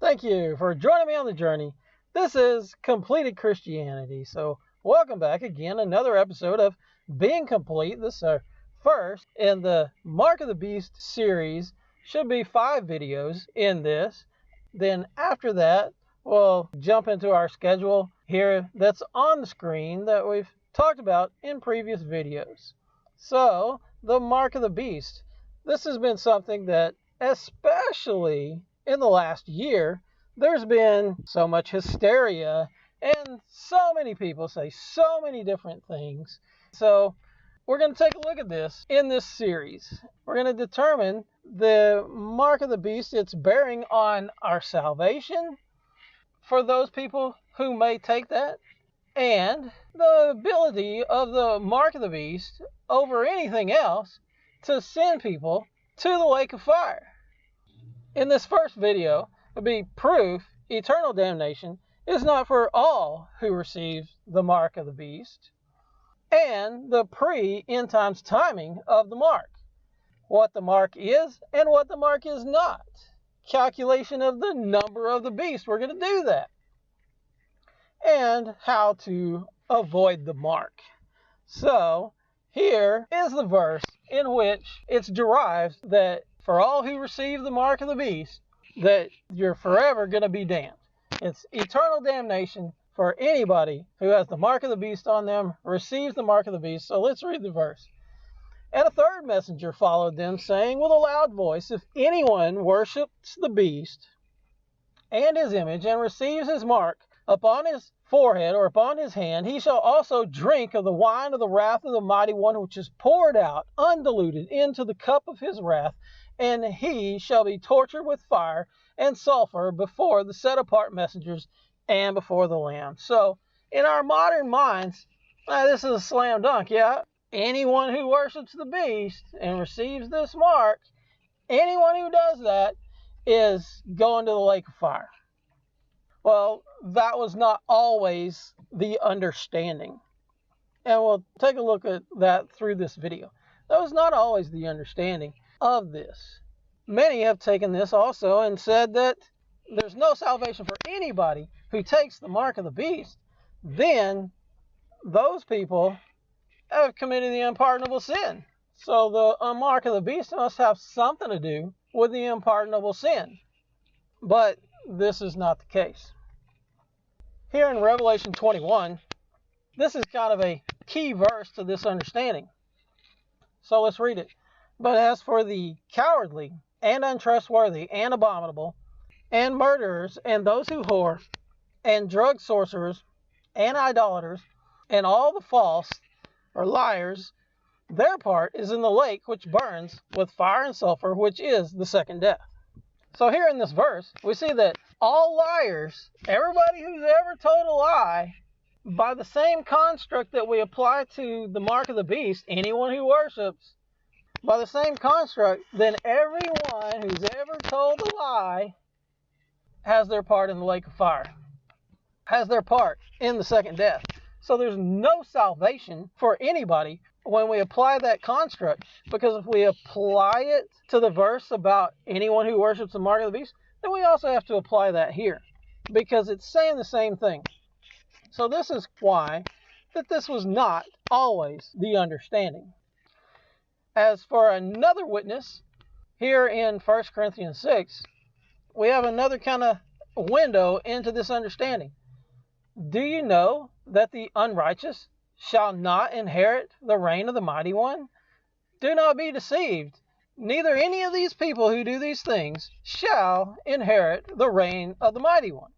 Thank you for joining me on the journey. This is Completed Christianity. So, welcome back again. Another episode of Being Complete. This is our first in the Mark of the Beast series. Should be 5 videos in this. Then, after that, we'll jump into our schedule here that's on the screen that we've talked about in previous videos. So, the Mark of the Beast. This has been something that, especially in the last year, there's been so much hysteria and so many people say so many different things. So we're going to take a look at this in this series. We're going to determine the mark of the beast, its bearing on our salvation for those people who may take that, and the ability of the mark of the beast over anything else to send people to the lake of fire. In this first video will be proof eternal damnation is not for all who receive the mark of the beast, and the pre-end times timing of the mark, what the mark is and what the mark is not, calculation of the number of the beast, we're going to do that, and how to avoid the mark. So here is the verse in which it's derived that for all who receive the mark of the beast, that you're forever going to be damned. It's eternal damnation for anybody who has the mark of the beast on them, receives the mark of the beast. So let's read the verse. And a third messenger followed them, saying with a loud voice, if anyone worships the beast and his image and receives his mark upon his forehead or upon his hand, he shall also drink of the wine of the wrath of the mighty one, which is poured out undiluted into the cup of his wrath, and he shall be tortured with fire and sulfur before the set apart messengers and before the Lamb. So in our modern minds, this is a slam dunk. Yeah, anyone who worships the beast and receives this mark, anyone who does that is going to the lake of fire. Well, that was not always the understanding. And we'll take a look at that through this video. That was not always the understanding of this. Many have taken this also and said that there's no salvation for anybody who takes the mark of the beast. Then those people have committed the unpardonable sin. So the mark of the beast must have something to do with the unpardonable sin. But this is not the case. Here in Revelation 21, this is kind of a key verse to this understanding. So let's read it. But as for the cowardly and untrustworthy and abominable and murderers and those who whore and drug sorcerers and idolaters and all the false or liars, their part is in the lake which burns with fire and sulfur, which is the second death. So here in this verse, we see that all liars, everybody who's ever told a lie, by the same construct that we apply to the mark of the beast, anyone who worships, by the same construct, then everyone who's ever told a lie has their part in the lake of fire, has their part in the second death. So there's no salvation for anybody when we apply that construct, because if we apply it to the verse about anyone who worships the mark of the beast, then we also have to apply that here, because it's saying the same thing. So this is why that this was not always the understanding. As for another witness, here in 1 Corinthians 6, we have another kind of window into this understanding. Do you know that the unrighteous shall not inherit the reign of the mighty one? Do not be deceived. Neither any of these people who do these things shall inherit the reign of the mighty one.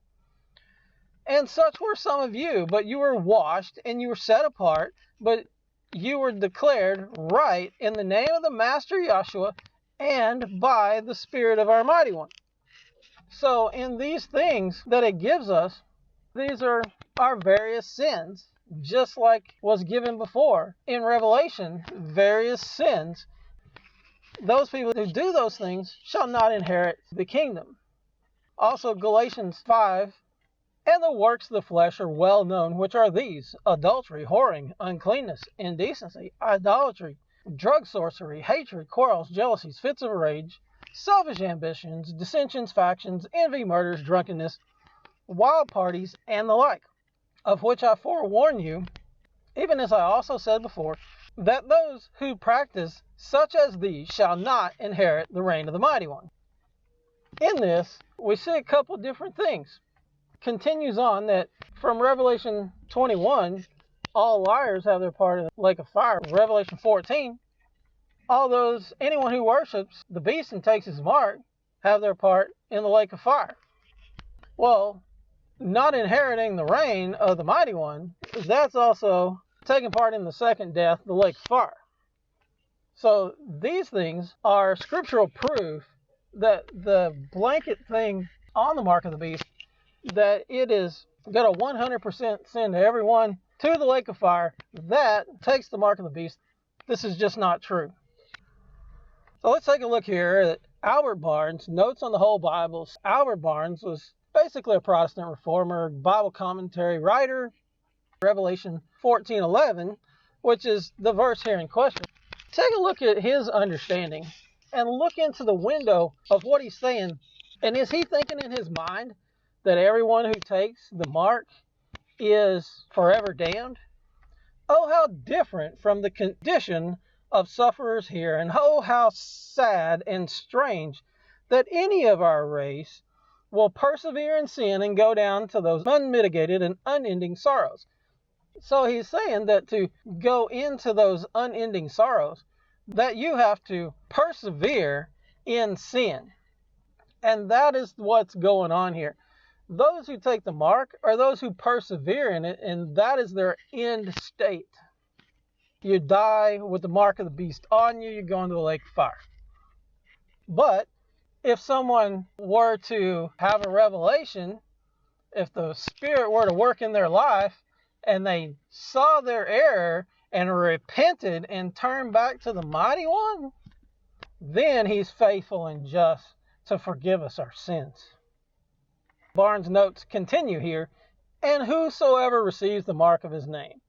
And such were some of you, but you were washed and you were set apart, but you were declared right in the name of the Master Yeshua and by the Spirit of our Mighty One. So in these things that it gives us, these are our various sins, just like was given before in Revelation, various sins. Those people who do those things shall not inherit the kingdom. Also Galatians 5 And the works of the flesh are well known, which are these: adultery, whoring, uncleanness, indecency, idolatry, drug sorcery, hatred, quarrels, jealousies, fits of rage, selfish ambitions, dissensions, factions, envy, murders, drunkenness, wild parties, and the like, of which I forewarn you, even as I also said before, that those who practice such as these shall not inherit the reign of the Mighty One. In this, we see a couple different things. Continues on that from Revelation 21, all liars have their part in the lake of fire. Revelation 14, anyone who worships the beast and takes his mark have their part in the lake of fire. Well, not inheriting the reign of the Mighty One, that's also taking part in the second death, the lake of fire. So these things are scriptural proof that the blanket thing on the mark of the beast, that it is going to 100% send everyone to the lake of fire that takes the mark of the beast. This is just not true. So let's take a look here at Albert Barnes, Notes on the Whole Bible. Albert Barnes was basically a Protestant reformer, Bible commentary writer. Revelation 14:11, which is the verse here in question. Take a look at his understanding and look into the window of what he's saying. And is he thinking in his mind that everyone who takes the mark is forever damned? Oh, how different from the condition of sufferers here, and oh, how sad and strange that any of our race will persevere in sin and go down to those unmitigated and unending sorrows. So he's saying that to go into those unending sorrows, that you have to persevere in sin. And that is what's going on here. Those who take the mark are those who persevere in it, and that is their end state. You die with the mark of the beast on you, you go into the lake of fire. But if someone were to have a revelation, if the Spirit were to work in their life, and they saw their error and repented and turned back to the Mighty One, then he's faithful and just to forgive us our sins. Barnes' notes continue here, and whosoever receives the mark of his name.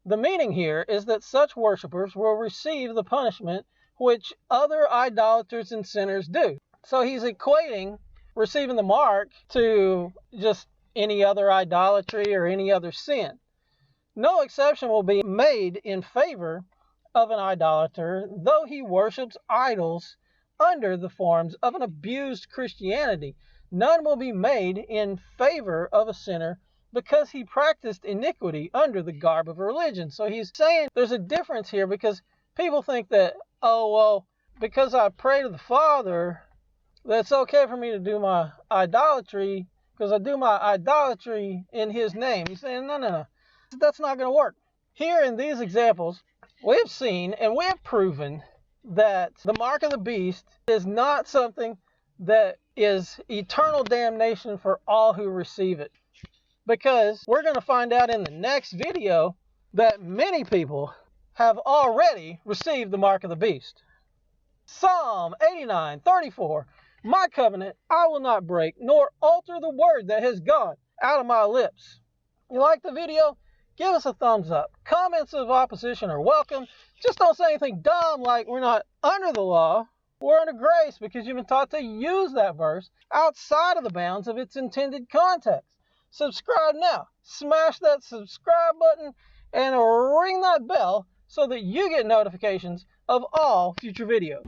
The meaning here is that such worshipers will receive the punishment which other idolaters and sinners do. So he's equating receiving the mark to just any other idolatry or any other sin. No exception will be made in favor of an idolater, though he worships idols under the forms of an abused Christianity. None will be made in favor of a sinner because he practiced iniquity under the garb of religion. So he's saying there's a difference here, because people think that, oh, well, because I pray to the Father, that's okay for me to do my idolatry, because I do my idolatry in his name. He's saying, no. That's not going to work. Here in these examples, we have seen and we have proven that the mark of the beast is not something that is eternal damnation for all who receive it. Because we're going to find out in the next video that many people have already received the mark of the beast. Psalm 89:34, my covenant I will not break, nor alter the word that has gone out of my lips. You like the video? Give us a thumbs up. Comments of opposition are welcome. Just don't say anything dumb like we're not under the law. We're under grace, because you've been taught to use that verse outside of the bounds of its intended context. Subscribe now. Smash that subscribe button and ring that bell so that you get notifications of all future videos.